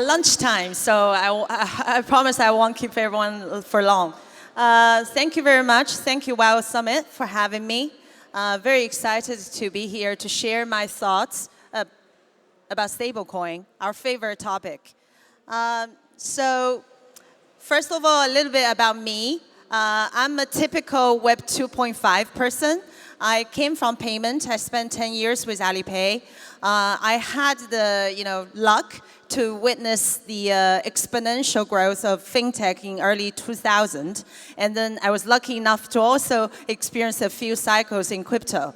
lunchtime, so I promise I won't keep everyone for long. Thank you very much. Thank you, WOW Summit, for having me. Very excited to be here to share my thoughts about stablecoin, our favorite topic. So, first of all, a little bit about me. I'm a typical Web 2.5 person. I came from payment. I spent 10 years with Alipay. I had the luck to witness the exponential growth of fintech in early 2000, and then I was lucky enough to also experience a few cycles in crypto.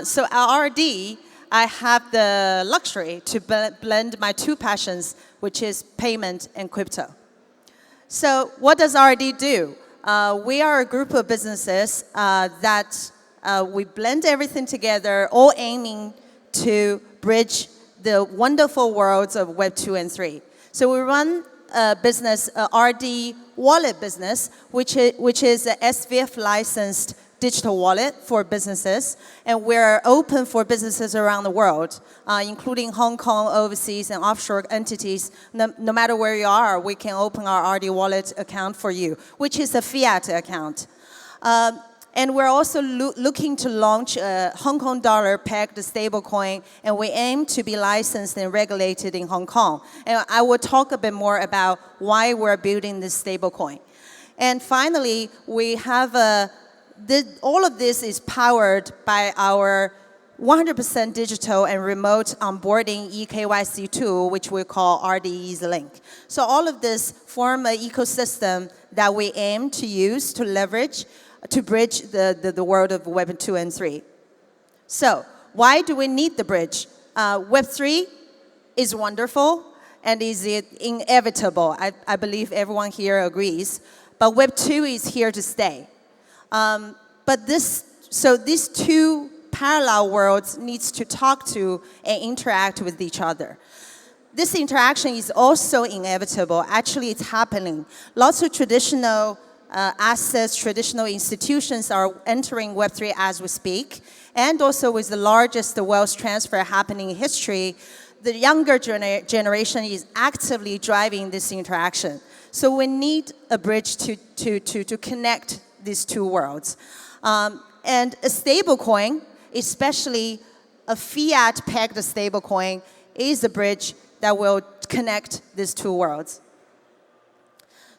So at RD, I have the luxury to blend my two passions, which is payment and crypto. So what does RD do? We are a group of businesses that we blend everything together, all aiming to bridge the wonderful worlds of Web 2 and 3. So we run a business, a RD wallet business, which is a SVF licensed digital wallet for businesses, and we're open for businesses around the world, including Hong Kong, overseas, and offshore entities. No matter where you are, we can open our RD wallet account for you, which is a fiat account. And we're also looking to launch a Hong Kong dollar pegged stablecoin, and we aim to be licensed and regulated in Hong Kong. And I will talk a bit more about why we're building this stablecoin. And finally, we have all of this is powered by our 100% digital and remote onboarding eKYC tool, which we call RD Easy Link. So all of this form an ecosystem that we aim to use to leverage to bridge the world of Web 2 and 3. So why do we need the bridge? Web 3 is wonderful and is inevitable. I believe everyone here agrees. But Web 2 is here to stay. So these two parallel worlds needs to talk to and interact with each other. This interaction is also inevitable. Actually, it's happening. Lots of traditional assets, traditional institutions are entering Web3 as we speak, and also with the largest wealth transfer happening in history, the younger generation is actively driving this interaction. So we need a bridge to connect these two worlds. And a stablecoin, especially a fiat-pegged stablecoin, is a bridge that will connect these two worlds.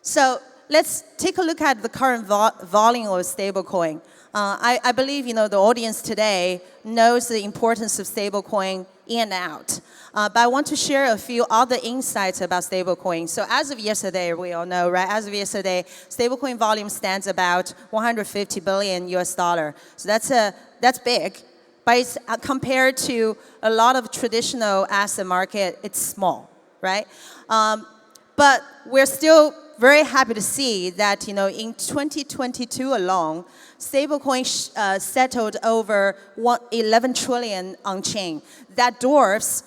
So let's take a look at the current volume of stablecoin. I believe the audience today knows the importance of stablecoin in and out. But I want to share a few other insights about stablecoin. So as of yesterday, we all know, right? As of yesterday, stablecoin volume stands about 150 billion US dollar. So that's big, but it's compared to a lot of traditional asset market, it's small, right? But we're still very happy to see that in 2022 alone, stablecoin settled over 11 trillion on chain. That dwarfs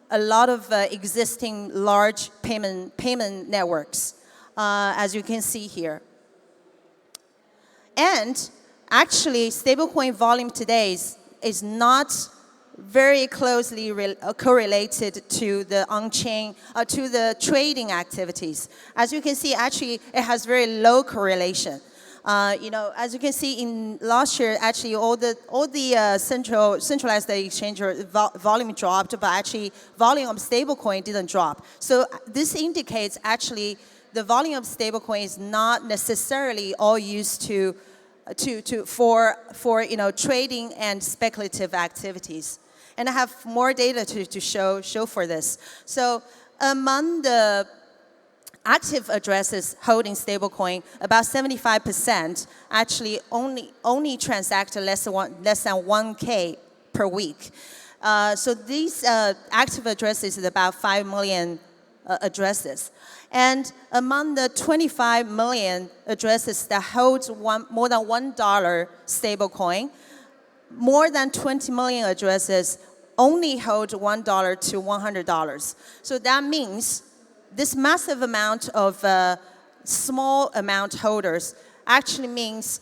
a lot of existing large payment networks, as you can see here. And actually, stablecoin volume today is not very closely correlated to the on-chain, to the trading activities. As you can see, actually, it has very low correlation. As you can see in last year, actually, all the centralized exchange volume dropped, but actually, volume of stablecoin didn't drop. So this indicates actually the volume of stablecoin is not necessarily all used for trading and speculative activities. And I have more data to show for this. So among the active addresses holding stablecoin, about 75% actually only transact less than 1K per week. So these active addresses is about 5 million addresses. And among the 25 million addresses that hold more than $1 stablecoin, more than 20 million addresses only hold $1 to $100. So that means this massive amount of small amount holders actually means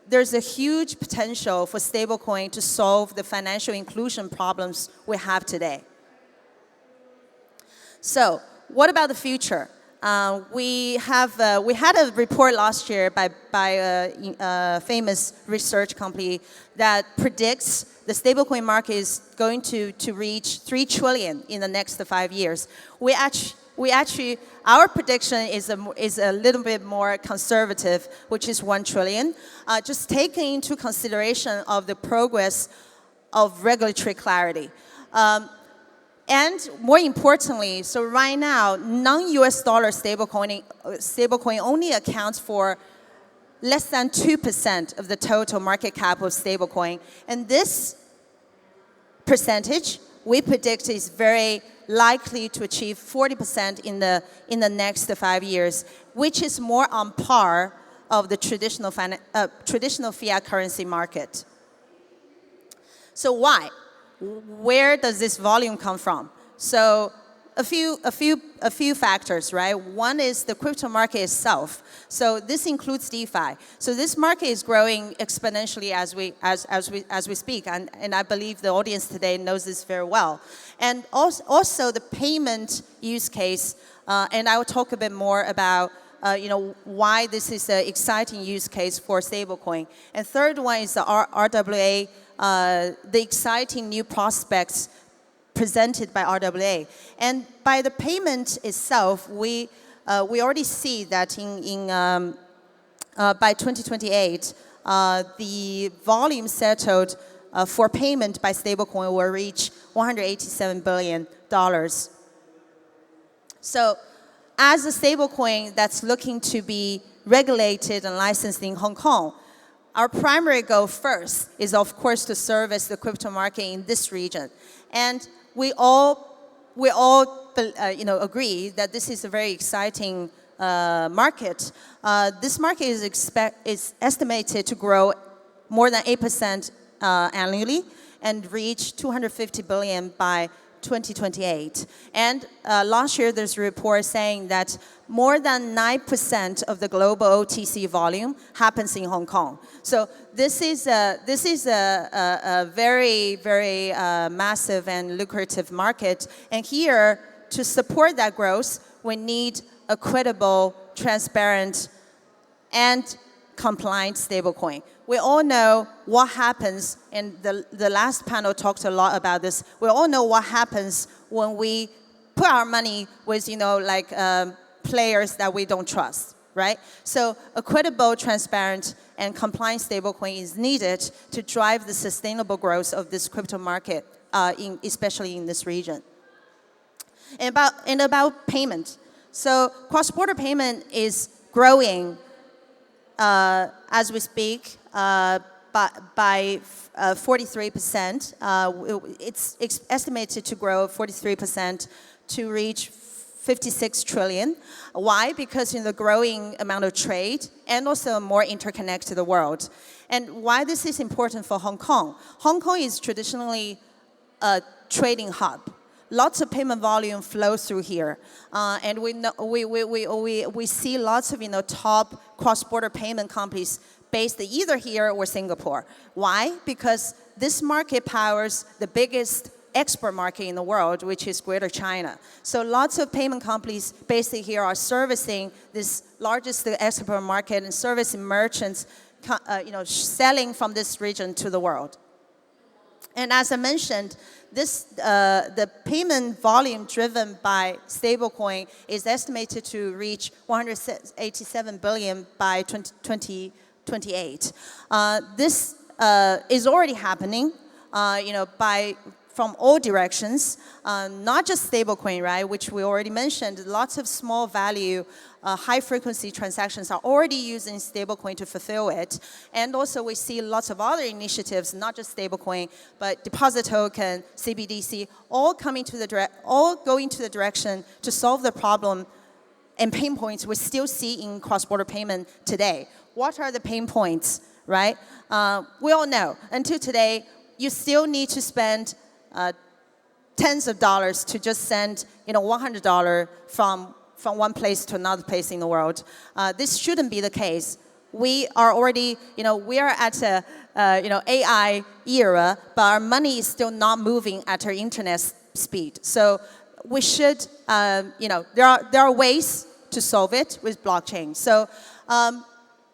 there's a huge potential for stablecoin to solve the financial inclusion problems we have today. So what about the future? We had a report last year by a famous research company that predicts the stablecoin market is going to reach 3 trillion in the next 5 years. Our prediction is a little bit more conservative, which is 1 trillion, just taking into consideration of the progress of regulatory clarity. And more importantly, so right now, non-US dollar stablecoin only accounts for less than 2% of the total market cap of stablecoin. And this percentage, we predict, is very likely to achieve 40% in the next 5 years, which is more on par of the traditional fiat currency market. So why? Where does this volume come from? So a few factors, right? One is the crypto market itself. So this includes DeFi. So this market is growing exponentially as we speak, and I believe the audience today knows this very well. And also the payment use case, and I will talk a bit more about why this is an exciting use case for stablecoin. And third one is the RWA. The exciting new prospects presented by RWA. And by the payment itself, we already see that by 2028, the volume settled for payment by stablecoin will reach $187 billion. So as a stablecoin that's looking to be regulated and licensed in Hong Kong, our primary goal first is, of course, to service the crypto market in this region. And we all agree that this is a very exciting market. This market is estimated to grow more than 8% annually and reach 250 billion by 2028. And last year, there's a report saying that more than 9% of the global OTC volume happens in Hong Kong. So this is a very, very massive and lucrative market. And here, to support that growth, we need a credible, transparent, and compliant stablecoin. We all know what happens, and the last panel talked a lot about this. We all know what happens when we put our money with, players that we don't trust, right? So a credible, transparent, and compliant stablecoin is needed to drive the sustainable growth of this crypto market, especially in this region. And about payment. So cross-border payment is growing as we speak by 43%. It's estimated to grow 43% to reach 56 trillion. Why? Because in the growing amount of trade and also a more interconnected world. And why this is important for Hong Kong? Hong Kong is traditionally a trading hub. Lots of payment volume flows through here, and we see lots of top cross-border payment companies based either here or Singapore. Why? Because this market powers the biggest export market in the world, which is Greater China. So lots of payment companies based here are servicing this largest export market and servicing merchants, selling from this region to the world. And as I mentioned, the payment volume driven by stablecoin is estimated to reach 187 billion by 2028. This is already happening, from all directions, not just stablecoin, right, which we already mentioned. Lots of small value, high-frequency transactions are already using stablecoin to fulfill it. And also we see lots of other initiatives, not just stablecoin, but deposit token, CBDC, all going to the direction to solve the problem and pain points we still see in cross-border payment today. What are the pain points, right? We all know, until today, you still need to spend tens of dollars to just send, $100 from one place to another place in the world. This shouldn't be the case. We are already, we are at a, AI era, but our money is still not moving at our internet speed. So we should, there are ways to solve it with blockchain. So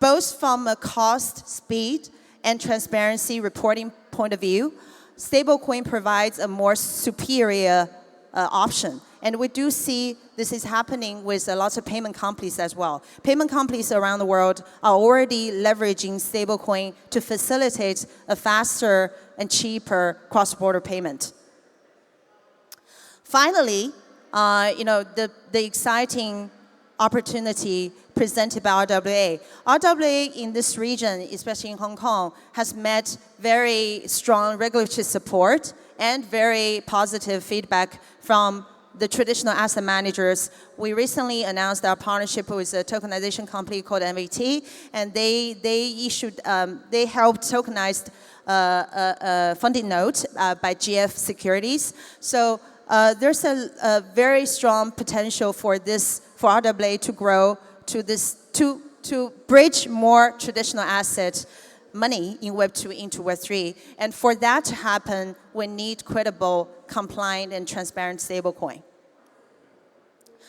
both from a cost, speed, and transparency reporting point of view, stablecoin provides a more superior option. And we do see this is happening with lots of payment companies as well. Payment companies around the world are already leveraging stablecoin to facilitate a faster and cheaper cross-border payment. Finally, the exciting opportunity presented by RWA. RWA in this region, especially in Hong Kong, has met very strong regulatory support and very positive feedback from the traditional asset managers. We recently announced our partnership with a tokenization company called MVT, and they helped tokenize a funding note by GF Securities. So there's a very strong potential for RWA to grow to bridge more traditional asset money in Web 2 into Web 3. And for that to happen, we need credible, compliant, and transparent stablecoin.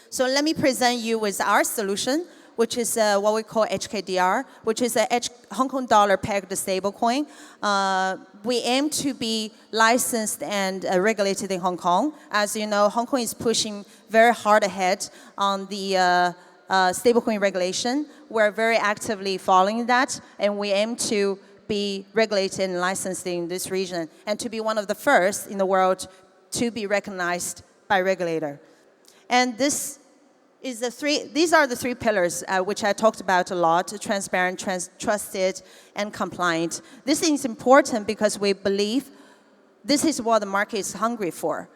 So let me present you with our solution, which is what we call HKDR, which is a Hong Kong dollar pegged stablecoin. We aim to be licensed and regulated in Hong Kong. As you know, Hong Kong is pushing very hard ahead on the stablecoin regulation. We're very actively following that, and we aim to be regulated and licensed in this region, and to be one of the first in the world to be recognized by regulator. And these are the three pillars which I talked about a lot: transparent, trusted, and compliant. This is important because we believe this is what the market is hungry for.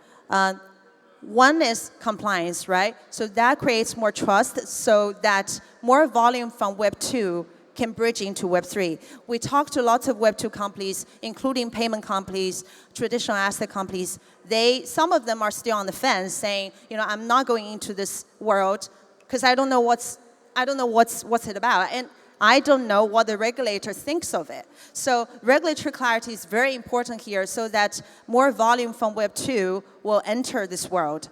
One is compliance, right? So that creates more trust so that more volume from Web 2 can bridge into Web 3. We talked to lots of Web 2 companies, including payment companies, traditional asset companies. Some of them are still on the fence saying, I'm not going into this world because I don't know what's it about. And I don't know what the regulator thinks of it. So regulatory clarity is very important here so that more volume from Web 2 will enter this world.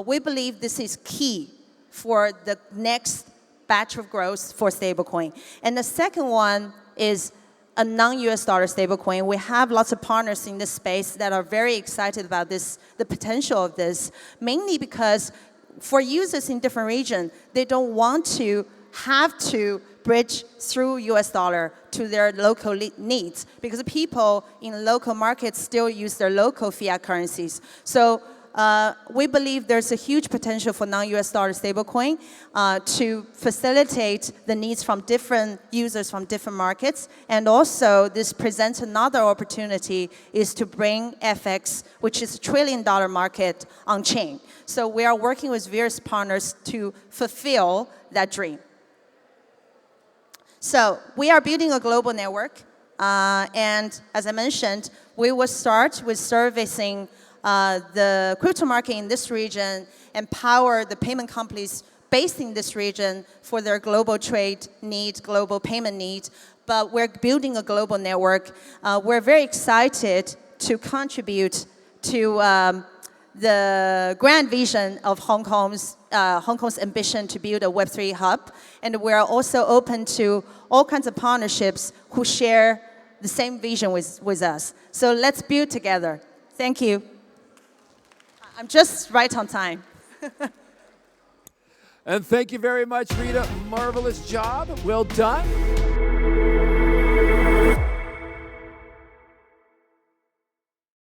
We believe this is key for the next batch of growth for stablecoin. And the second one is a non-US dollar stablecoin. We have lots of partners in this space that are very excited about this, the potential of this, mainly because for users in different regions, they don't want to have to bridge through US dollar to their local needs, because people in local markets still use their local fiat currencies. So we believe there's a huge potential for non-US dollar stablecoin to facilitate the needs from different users from different markets. And also this presents another opportunity is to bring FX, which is a $1 trillion market, on chain. So we are working with various partners to fulfill that dream. So we are building a global network, and as I mentioned, we will start with servicing the crypto market in this region, empower the payment companies based in this region for their global trade needs, global payment needs, but we're building a global network. We're very excited to contribute to the grand vision of Hong Kong's ambition to build a Web3 hub. And we're also open to all kinds of partnerships who share the same vision with us. So let's build together. Thank you. I'm just right on time. And thank you very much, Rita. Marvelous job. Well done.